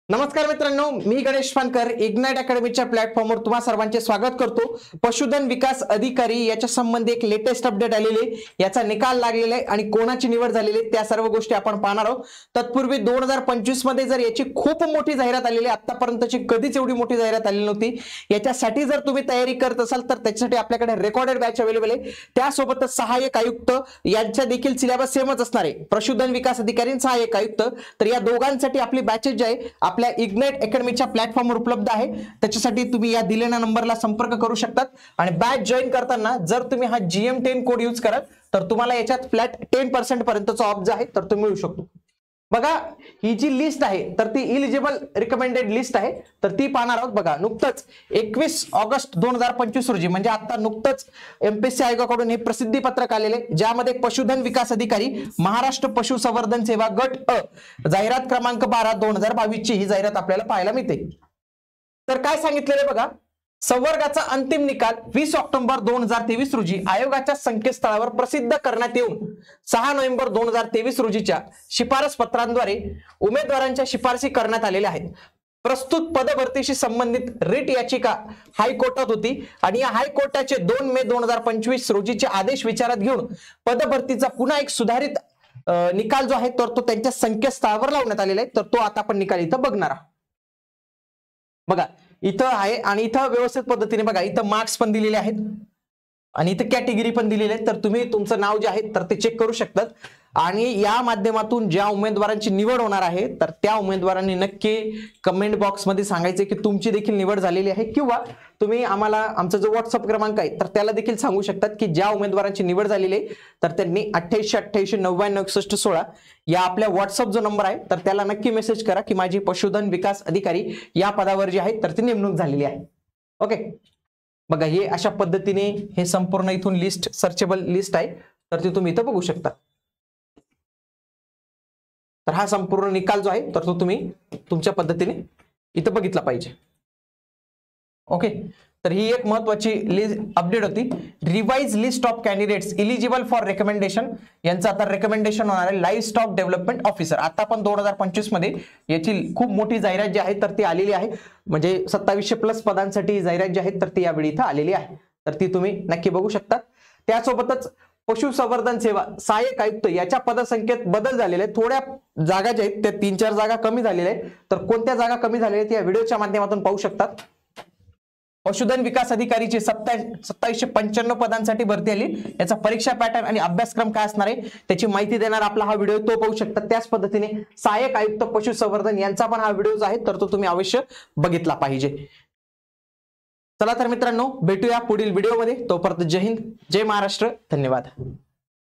नमस्कार मित्रांनो, मी गणेश फानकर इग्नाइट अकॅडमीच्या प्लॅटफॉर्मवर तुम्हा सर्वांचे स्वागत करतो। पशुधन विकास अधिकारी याच्या संबंधी एक लेटेस्ट अपडेट आलेले, याचा निकाल लागलेला आहे आणि कोणाची निवड झालेली आहे त्या सर्व गोष्टी आपण पाहणार आहोत। तत्पूर्वी 2025 मध्ये जर याची खूप मोठी जाहिरात आलेली, आतापर्यंतची कधीच एवढी मोठी जाहिरात आलेली नव्हती। याच्यासाठी जर तुम्ही तयारी करत असाल तर त्याच्यासाठी आपल्याकडे रेकॉर्डेड बॅच अवेलेबल आहे। त्यासोबतच सहाय्यक आयुक्त यांच्या देखील सिलेबस सेमच असणार आहे। पशुधन विकास अधिकारी आणि सहाय्यक आयुक्त, तर या दोघांसाठी आपली बॅचेस जे आहे आपल्या इग्नाइट अकॅडमीच्या प्लॅटफॉर्मवर उपलब्ध आहे। त्याच्यासाठी तुम्ही या दिलेल्या नंबरला संपर्क करू शकतात आणि बॅच जॉइन करताना जर तुम्ही हा GM10 कोड यूज कराल तर तुम्हाला याच्यात फ्लॅट 10% पर्यंतचा ऑफ जो आहे तर तो मिळू शकतो। बघा, ही जी लिस्ट आहे तर ती इलिजिबल रिकमेंडेड लिस्ट आहे, तर ती पाहणार आहोत। बघा, नुकतंच 21 ऑगस्ट 2025 रोजी म्हणजे आता नुकतंच MPSC आयोगाकडून हे प्रसिद्धी पत्रक आलेले, ज्यामध्ये पशुधन विकास अधिकारी महाराष्ट्र पशुसंवर्धन सेवा गट अ जाहिरात क्रमांक 12/2022 ची ही जाहिरात आपल्याला पाहायला मिळते। तर काय सांगितलेले बघा, संवर्गाचा अंतिम निकाल 20 ऑक्टोबर 2023 रोजी आयोगाच्या संकेतस्थळावर प्रसिद्ध करण्यात येऊन 6 नोव्हेंबर 2023 रोजीच्या शिफारस पत्रांद्वारे उमेदवारांच्या शिफारसी करण्यात आलेल्या आहेत। प्रस्तुत पदभरतीशी संबंधित रिट याचिका हायकोर्टात होती आणि या हायकोर्टाचे 2 मे 2025 रोजीचे आदेश विचारात घेऊन पदभरतीचा पुन्हा एक सुधारित निकाल जो आहे तर तो त्यांच्या संकेतस्थळावर लावण्यात आलेला आहे। तर तो आता आपण निकाल इथं बघणार आहोत। बघा, इथं आहे आणि इथं व्यवस्थित पद्धतीने बघा, इथं मार्क्स पण दिलेले आहेत आणि इथं कॅटेगरी पण दिलेली आहे, तर तुम्ही तुमचं नाव जे आहे तर ते चेक करू शकतात। आणि या माध्यमातून ज्या उमेदवारांची निवड होणार आहे तर त्या उमेदवारांनी नक्की कमेंट बॉक्स मध्ये सांगायचे की तुमची देखील निवड झालेली आहे, किंवा तुम्ही आम्हाला आमचा जो व्हॉट्सअप क्रमांक आहे तर त्याला देखील सांगू शकतात की ज्या उमेदवारांची निवड झालेली आहे तर त्यांनी 8888996116 या आपल्या व्हॉट्सअप जो नंबर आहे तर त्याला नक्की मेसेज करा की माझी पशुधन विकास अधिकारी या पदावर जी आहे तर ती नेमणूक झालेली आहे। ओके, बघा, हे अशा पद्धतीने हे संपूर्ण इथून लिस्ट सर्चेबल लिस्ट आहे, तर ती तुम्ही इथं बघू शकता। तर हा संपूर्ण निकाल जो आहे तर तो तुम्ही तुमच्या पद्धतीने इथं बघितला पाहिजे। ओके, तर ही एक महत्वाची अपडेट होती। Revise list of candidates eligible for recommendation यांचं आता रेकमेंडेशन होणार आहे लाईव्ह स्टॉक डेव्हलपमेंट ऑफिसर। आता पण 2025 मध्ये याची खूप मोठी जाहिरात जी आहे तर ती आलेली आहे, म्हणजे 2700+ पदांसाठी जाहिरात जी आहे तर ती यावेळी इथं आलेली आहे, तर ती तुम्ही नक्की बघू शकता। त्यासोबतच पशुसंवर्धन सेवा सहाय्यक आयुक्त याच्या पदसंख्येत बदल झालेले आहेत। थोड्या जागा ज्या आहेत त्या 3-4 जागा कमी झालेल्या आहेत, तर कोणत्या जागा कमी झालेल्या आहेत या व्हिडिओच्या माध्यमातून पाहू शकतात। पशुधन विकास अधिकारीची 2795 पदांसाठी भरती आली। याचा परीक्षा पॅटर्न आणि अभ्यासक्रम काय असणार आहे त्याची माहिती देणार आपला हा व्हिडिओ, तो पाहू शकता। त्याच पद्धतीने सहाय्यक आयुक्त पशुसंवर्धन यांचा पण हा व्हिडिओ आहे तर तो तुम्ही अवश्य बघितला पाहिजे। चला तर मित्रांनो, भेटूया पुढील व्हिडिओमध्ये। तोपर्यंत जय हिंद, जय महाराष्ट्र, धन्यवाद।